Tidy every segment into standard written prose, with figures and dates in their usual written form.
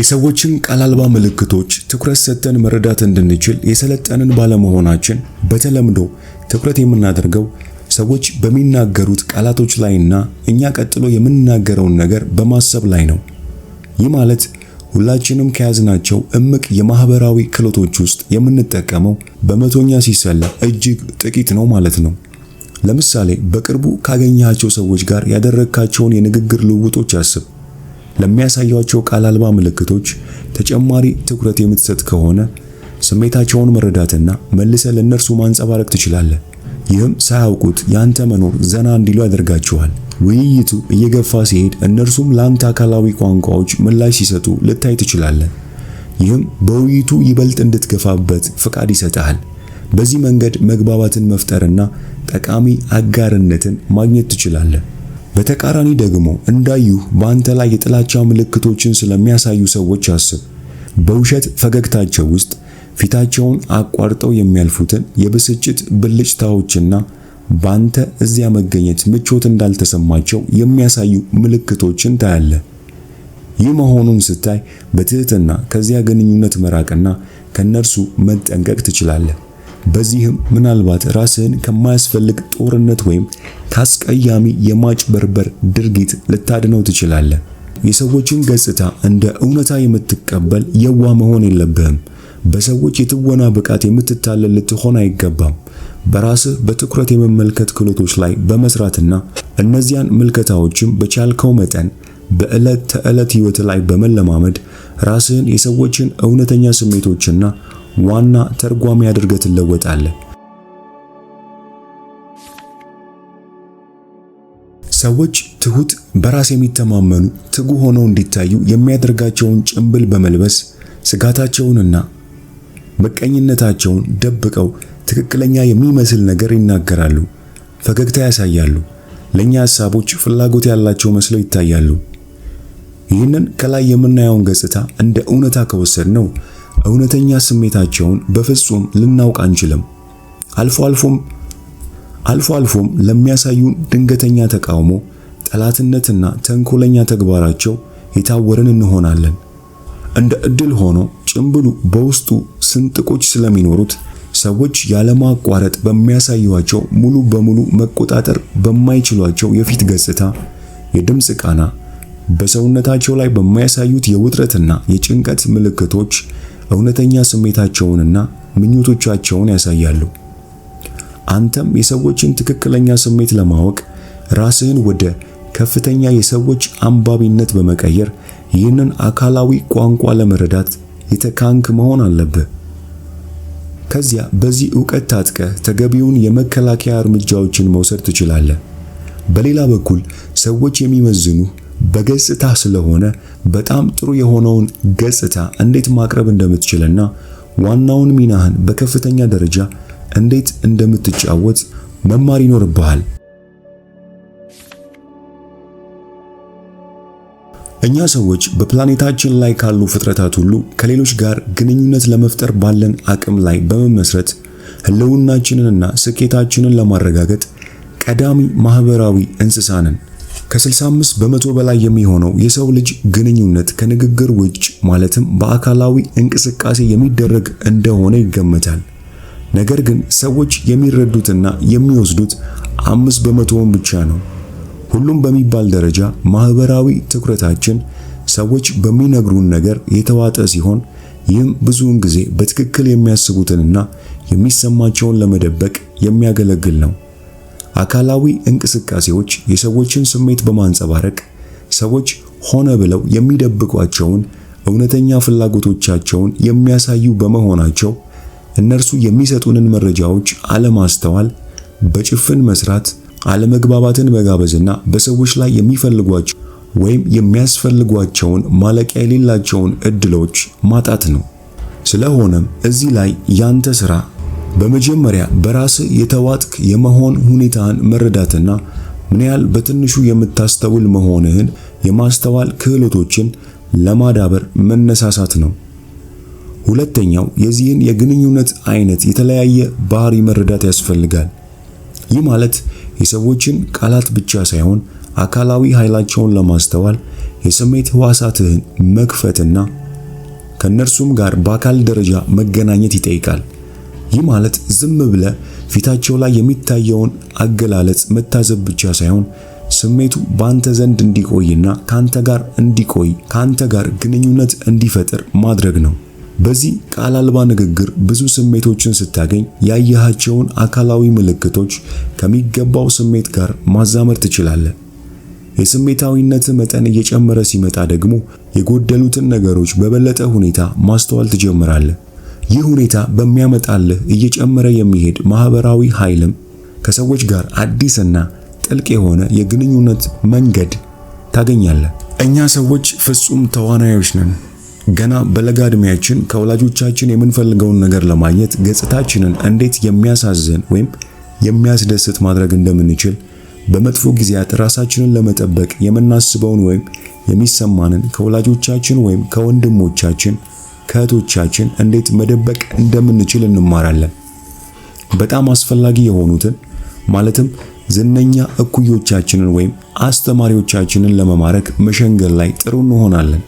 የሰዎችን ቃል አልባ ምልክቶች ትኩረት ሰጥተን መረዳት እንድንችል የሰለጠንን ባለመሆናችን በተለምዶ ትኩረት የምናደርገው ሰዎች በሚናገሩት ቃላቶች ላይና እኛ ቀጥሎ የምንናገረውን ነገር በማሰብ ላይ ነው። ይህ ማለት ሁላችንም ከያዝናቸው እምቅ የማህበራዊ ክህሎቶች ውስጥ የምንጠቀመው በመቶኛ ሲሰላ እጅግ ጥቂት ነው ማለት ነው። ለምሳሌ በቅርቡ ካገኘሃቸው ሰዎች ጋር ያደረግካቸውን የንግግር ልውውጦች አስብ። ለሚያሳያቸው ቃል አልባ ምልክቶች ተጨማሪ ትኩረት የምትሰጥ ከሆነ ስሜታቸውን መረዳትና መልሰህ ለእነርሱ ማንጸባረቅ ትችላለህ። ይህም ሳያውቁት ያንተ መኖር ዘና እንዲሉ ያደርጋቸዋል። ውይይቱ እየገፋ ሲሄድ እነርሱም ለአንተ አካላዊ ቋንቋዎች ምላሽ ሲሰጡ ልታይ ትችላለህ። ይህም በውይይቱ ይበልጥ እንድትገፋበት ፍቃድ ይሰጣል። በዚህ መንገድ መግባባትን መፍጠርና ጠቃሚ አጋርነትን ማግኘት ትችላለህ። በተቃራኒ ደግሞ እንዳዩህ በአንተ ላይ የጥላቻ ምልክቶችን ስለሚያሳዩ ሰዎች አስብ። በውሸት ፈገግታቸው ውስጥ ፊታቸውን አቋርጠው የሚያልፉትን የብስጭት ብልጭታዎችና በአንተ እዚያ መገኘት ምቾት እንዳልተሰማቸው የሚያሳዩ ምልክቶችን ታያለህ። ይህ መሆኑን ስታይ በትህትና ከዚያ ግንኙነት መራቅና ከነርሱ መጠንቀቅ ትችላለህ። በዚህም ምናልባት ራስህን ከማያስፈልግ ጦርነት ወይም ካስቀያሚ የማጭበርበር ድርጊት ልታድነው ትችላለህ። የሰዎችን ገጽታ እንደ እውነታ የምትቀበል የዋህ መሆን የለብህም። በሰዎች የትወና ብቃት የምትታለል ልትሆን አይገባም። በራስህ በትኩረት የመመልከት ክህሎቶች ላይ በመስራትና እነዚያን ምልከታዎችም በቻልከው መጠን በዕለት ተዕለት ሕይወት ላይ በመለማመድ ራስህን የሰዎችን እውነተኛ ስሜቶችና ዋና ተርጓሚ አድርገህ ትለወጣለህ። ሰዎች ትሁት፣ በራስ የሚተማመኑ፣ ትጉ ሆነው እንዲታዩ የሚያደርጋቸውን ጭንብል በመልበስ ስጋታቸውንና ምቀኝነታቸውን ደብቀው ትክክለኛ የሚመስል ነገር ይናገራሉ፣ ፈገግታ ያሳያሉ፣ ለኛ ሐሳቦች ፍላጎት ያላቸው መስለው ይታያሉ። ይህንን ከላይ የምናየውን ገጽታ እንደ እውነታ ከወሰድነው እውነተኛ ስሜታቸውን በፍጹም ልናውቅ አንችልም። አልፎ አልፎም ለሚያሳዩን ድንገተኛ ተቃውሞ፣ ጠላትነትና ተንኮለኛ ተግባራቸው የታወርን እንሆናለን። እንደ ዕድል ሆኖ ጭንብሉ በውስጡ ስንጥቆች ስለሚኖሩት ሰዎች ያለማቋረጥ በሚያሳዩቸው ሙሉ በሙሉ መቆጣጠር በማይችሏቸው የፊት ገጽታ፣ የድምፅ ቃና፣ በሰውነታቸው ላይ በሚያሳዩት የውጥረትና የጭንቀት ምልክቶች እውነተኛ ስሜታቸውንና ምኞቶቻቸውን ያሳያሉ። አንተም የሰዎችን ትክክለኛ ስሜት ለማወቅ ራስህን ወደ ከፍተኛ የሰዎች አንባቢነት በመቀየር ይህንን አካላዊ ቋንቋ ለመረዳት የተካንክ መሆን አለብህ። ከዚያ በዚህ ዕውቀት ታጥቀህ ተገቢውን የመከላከያ እርምጃዎችን መውሰድ ትችላለህ። በሌላ በኩል ሰዎች የሚመዝኑህ በገጽታ ስለሆነ በጣም ጥሩ የሆነውን ገጽታ እንዴት ማቅረብ እንደምትችልና ዋናውን ሚናህን በከፍተኛ ደረጃ እንዴት እንደምትጫወት መማር ይኖርብሃል። እኛ ሰዎች በፕላኔታችን ላይ ካሉ ፍጥረታት ሁሉ ከሌሎች ጋር ግንኙነት ለመፍጠር ባለን አቅም ላይ በመመስረት ህልውናችንንና ስኬታችንን ለማረጋገጥ ቀዳሚ ማህበራዊ እንስሳ ነን። ከ65 በመቶ በላይ የሚሆነው የሰው ልጅ ግንኙነት ከንግግር ውጭ ማለትም በአካላዊ እንቅስቃሴ የሚደረግ እንደሆነ ይገመታል። ነገር ግን ሰዎች የሚረዱትና የሚወስዱት 5 በመቶውን ብቻ ነው። ሁሉም በሚባል ደረጃ ማህበራዊ ትኩረታችን ሰዎች በሚነግሩን ነገር የተዋጠ ሲሆን ይህም ብዙውን ጊዜ በትክክል የሚያስቡትንና የሚሰማቸውን ለመደበቅ የሚያገለግል ነው። አካላዊ እንቅስቃሴዎች የሰዎችን ስሜት በማንጸባረቅ ሰዎች ሆነ ብለው የሚደብቋቸውን እውነተኛ ፍላጎቶቻቸውን የሚያሳዩ በመሆናቸው እነርሱ የሚሰጡንን መረጃዎች አለማስተዋል፣ በጭፍን መስራት፣ አለመግባባትን መጋበዝና በሰዎች ላይ የሚፈልጓቸው ወይም የሚያስፈልጓቸውን ማለቂያ የሌላቸውን እድሎች ማጣት ነው። ስለሆነም እዚህ ላይ ያንተ ሥራ በመጀመሪያ በራስህ የተዋጥክ የመሆን ሁኔታን መረዳትና ምን ያህል በትንሹ የምታስተውል መሆንህን የማስተዋል ክህሎቶችን ለማዳበር መነሳሳት ነው። ሁለተኛው የዚህን የግንኙነት አይነት የተለያየ ባህሪ መረዳት ያስፈልጋል። ይህ ማለት የሰዎችን ቃላት ብቻ ሳይሆን አካላዊ ኃይላቸውን ለማስተዋል የስሜት ሕዋሳትህን መክፈትና ከነርሱም ጋር በአካል ደረጃ መገናኘት ይጠይቃል። ይህ ማለት ዝም ብለ ፊታቸው ላይ የሚታየውን አገላለጽ መታዘብ ብቻ ሳይሆን ስሜቱ ባንተ ዘንድ እንዲቆይና ካንተ ጋር ግንኙነት እንዲፈጥር ማድረግ ነው። በዚህ ቃል አልባ ንግግር ብዙ ስሜቶችን ስታገኝ ያየሃቸውን አካላዊ ምልክቶች ከሚገባው ስሜት ጋር ማዛመር ትችላለህ። የስሜታዊነት መጠን እየጨመረ ሲመጣ ደግሞ የጎደሉትን ነገሮች በበለጠ ሁኔታ ማስተዋል ትጀምራለህ። ይህ ሁኔታ በሚያመጣልህ እየጨመረ የሚሄድ ማህበራዊ ኃይልም ከሰዎች ጋር አዲስና ጥልቅ የሆነ የግንኙነት መንገድ ታገኛለህ። እኛ ሰዎች ፍጹም ተዋናዮች ነን። ገና በለጋ ዕድሜያችን ከወላጆቻችን የምንፈልገውን ነገር ለማግኘት ገጽታችንን እንዴት የሚያሳዝን ወይም የሚያስደስት ማድረግ እንደምንችል፣ በመጥፎ ጊዜያት ራሳችንን ለመጠበቅ የምናስበውን ወይም የሚሰማንን ከወላጆቻችን ወይም ከወንድሞቻችን ከእህቶቻችን እንዴት መደበቅ እንደምንችል እንማራለን። በጣም አስፈላጊ የሆኑትን ማለትም ዝነኛ እኩዮቻችንን ወይም አስተማሪዎቻችንን ለመማረክ መሸንገል ላይ ጥሩ እንሆናለን።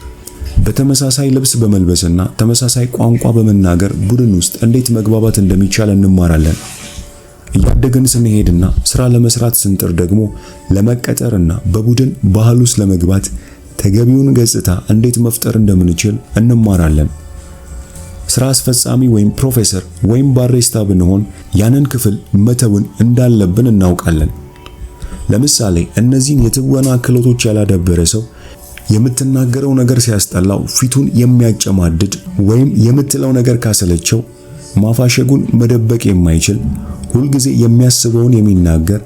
በተመሳሳይ ልብስ በመልበስና ተመሳሳይ ቋንቋ በመናገር ቡድን ውስጥ እንዴት መግባባት እንደሚቻል እንማራለን። እያደግን ስንሄድና ስራ ለመስራት ስንጥር ደግሞ ለመቀጠርና በቡድን ባህል ውስጥ ለመግባት ተገቢውን ገጽታ እንዴት መፍጠር እንደምንችል እንማራለን። ስራ አስፈጻሚ ወይም ፕሮፌሰር ወይም ባሪስታ ብንሆን ያንን ክፍል መተውን እንዳለብን እናውቃለን። ለምሳሌ እነዚህን የትወና ክህሎቶች ያላዳበረ ሰው የምትናገረው ነገር ሲያስጠላው ፊቱን የሚያጨማድድ ወይም የምትለው ነገር ካሰለቸው ማፋሸጉን መደበቅ የማይችል ሁልጊዜ የሚያስበውን የሚናገር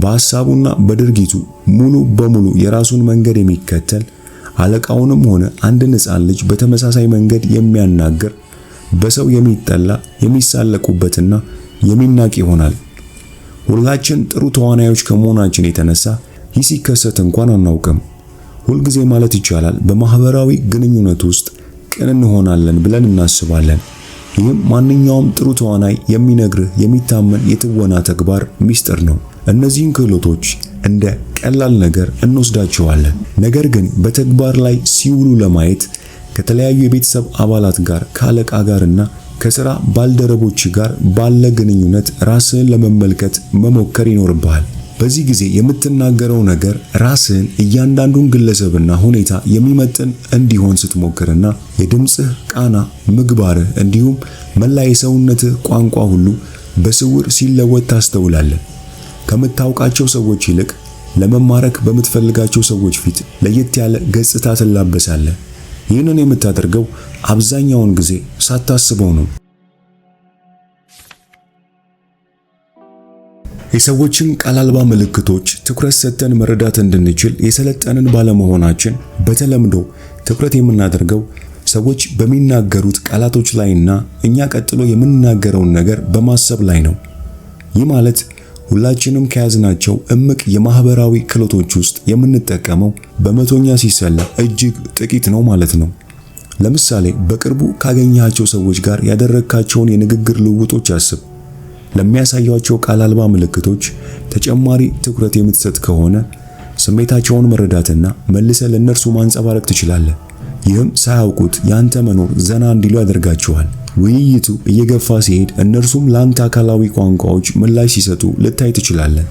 በሐሳቡና በድርጊቱ ሙሉ በሙሉ የራሱን መንገድ የሚከተል አለቃውንም ሆነ አንድን ሕፃን ልጅ በተመሳሳይ መንገድ የሚያናገር በሰው የሚጠላ የሚሳለቁበትና የሚናቅ ይሆናል። ሁላችን ጥሩ ተዋናዮች ከመሆናችን የተነሳ ይህ ሲከሰት እንኳን አናውቅም። ሁልጊዜ ማለት ይቻላል በማህበራዊ ግንኙነት ውስጥ ቅን እንሆናለን ብለን እናስባለን። ይህም ማንኛውም ጥሩ ተዋናይ የሚነግርህ የሚታመን የትወና ተግባር ሚስጥር ነው። እነዚህን ክህሎቶች እንደ ቀላል ነገር እንወስዳቸዋለን። ነገር ግን በተግባር ላይ ሲውሉ ለማየት ከተለያዩ የቤተሰብ አባላት ጋር፣ ከአለቃ ጋርና ከሥራ ባልደረቦች ጋር ባለ ግንኙነት ራስህን ለመመልከት መሞከር ይኖርብሃል። በዚህ ጊዜ የምትናገረው ነገር ራስህን እያንዳንዱን ግለሰብና ሁኔታ የሚመጥን እንዲሆን ስትሞክርና የድምጽህ ቃና፣ ምግባርህ እንዲሁም መላ የሰውነትህ ቋንቋ ሁሉ በስውር ሲለወጥ ታስተውላለህ። ከምታውቃቸው ሰዎች ይልቅ ለመማረክ በምትፈልጋቸው ሰዎች ፊት ለየት ያለ ገጽታ ትላበሳለህ። ይህንን የምታደርገው አብዛኛውን ጊዜ ሳታስበው ነው። የሰዎችን ቃል አልባ ምልክቶች ትኩረት ሰጥተን መረዳት እንድንችል የሰለጠንን ባለመሆናችን በተለምዶ ትኩረት የምናደርገው ሰዎች በሚናገሩት ቃላቶች ላይና እኛ ቀጥሎ የምንናገረውን ነገር በማሰብ ላይ ነው። ይህ ማለት ሁላችንም ከያዝናቸው እምቅ የማህበራዊ ክህሎቶች ውስጥ የምንጠቀመው በመቶኛ ሲሰላ እጅግ ጥቂት ነው ማለት ነው። ለምሳሌ በቅርቡ ካገኘሃቸው ሰዎች ጋር ያደረግካቸውን የንግግር ልውውጦች አስብ። ለሚያሳያቸው ቃል አልባ ምልክቶች ተጨማሪ ትኩረት የምትሰጥ ከሆነ ስሜታቸውን መረዳትና መልሰ ለነርሱ ማንጸባረቅ ትችላለህ። ይህም ሳያውቁት ያንተ መኖር ዘና እንዲሉ ያደርጋቸዋል። ውይይቱ እየገፋ ሲሄድ እነርሱም ላንተ አካላዊ ቋንቋዎች ምላሽ ሲሰጡ ልታይ ትችላለህ።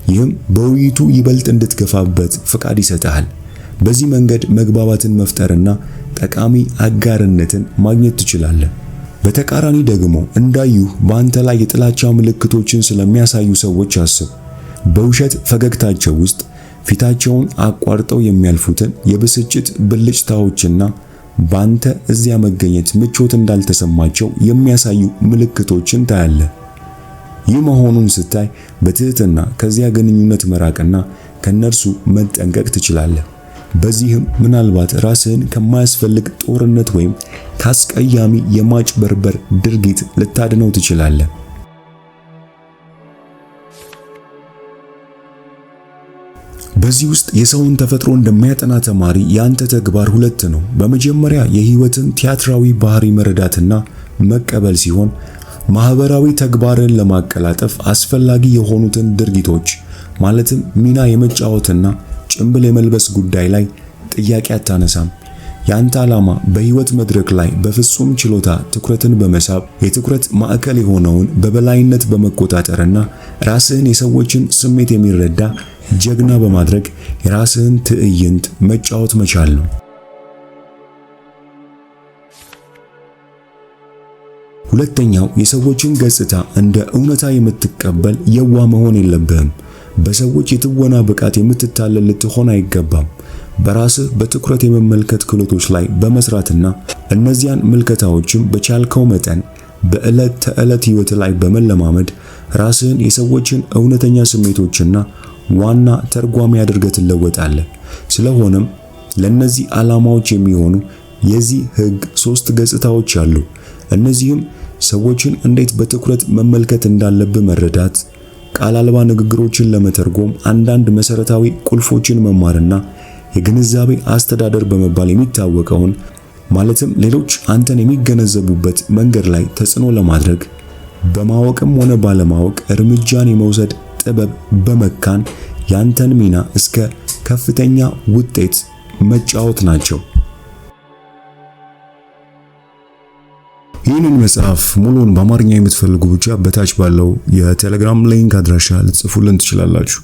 ይህም በውይይቱ ይበልጥ እንድትገፋበት ፍቃድ ይሰጣል። በዚህ መንገድ መግባባትን መፍጠርና ጠቃሚ አጋርነትን ማግኘት ትችላለህ። በተቃራኒ ደግሞ እንዳዩህ በአንተ ላይ የጥላቻ ምልክቶችን ስለሚያሳዩ ሰዎች አስብ። በውሸት ፈገግታቸው ውስጥ ፊታቸውን አቋርጠው የሚያልፉትን የብስጭት ብልጭታዎችና ባንተ እዚያ መገኘት ምቾት እንዳልተሰማቸው የሚያሳዩ ምልክቶችን ታያለህ። ይህ መሆኑን ስታይ በትህትና ከዚያ ግንኙነት መራቅና ከነርሱ መጠንቀቅ ትችላለህ። በዚህም ምናልባት ራስህን ከማያስፈልግ ጦርነት ወይም ካስቀያሚ የማጭበርበር ድርጊት ልታድነው ትችላለህ። በዚህ ውስጥ የሰውን ተፈጥሮ እንደሚያጠና ተማሪ ያንተ ተግባር ሁለት ነው። በመጀመሪያ የህይወትን ቲያትራዊ ባህሪ መረዳትና መቀበል ሲሆን ማህበራዊ ተግባርን ለማቀላጠፍ አስፈላጊ የሆኑትን ድርጊቶች ማለትም ሚና የመጫወትና ጭምብል የመልበስ ጉዳይ ላይ ጥያቄ አታነሳም። ያንተ ዓላማ በህይወት መድረክ ላይ በፍጹም ችሎታ ትኩረትን በመሳብ የትኩረት ማዕከል የሆነውን በበላይነት በመቆጣጠርና ራስህን የሰዎችን ስሜት የሚረዳ ጀግና በማድረግ የራስህን ትዕይንት መጫወት መቻል ነው። ሁለተኛው የሰዎችን ገጽታ እንደ እውነታ የምትቀበል የዋህ መሆን የለብህም። በሰዎች የትወና ብቃት የምትታለል ልትሆን አይገባም። በራስህ በትኩረት የመመልከት ክህሎቶች ላይ በመስራትና እነዚያን ምልከታዎችም በቻልከው መጠን በዕለት ተዕለት ህይወት ላይ በመለማመድ ራስህን የሰዎችን እውነተኛ ስሜቶችና ዋና ተርጓሚ አድርገህ ትለወጣለህ። ስለሆነም ለነዚህ ዓላማዎች የሚሆኑ የዚህ ህግ 3 ገጽታዎች አሉ። እነዚህም ሰዎችን እንዴት በትኩረት መመልከት እንዳለብህ መረዳት፣ ቃል አልባ ንግግሮችን ለመተርጎም አንዳንድ መሰረታዊ ቁልፎችን መማርና የግንዛቤ አስተዳደር በመባል የሚታወቀውን ማለትም ሌሎች አንተን የሚገነዘቡበት መንገድ ላይ ተጽዕኖ ለማድረግ በማወቅም ሆነ ባለማወቅ እርምጃን የመውሰድ ጥበብ በመካን ያንተን ሚና እስከ ከፍተኛ ውጤት መጫወት ናቸው። ይህንን መጽሐፍ ሙሉውን በአማርኛ የምትፈልጉ ብቻ በታች ባለው የቴሌግራም ሊንክ አድራሻ ልትጽፉልን ትችላላችሁ።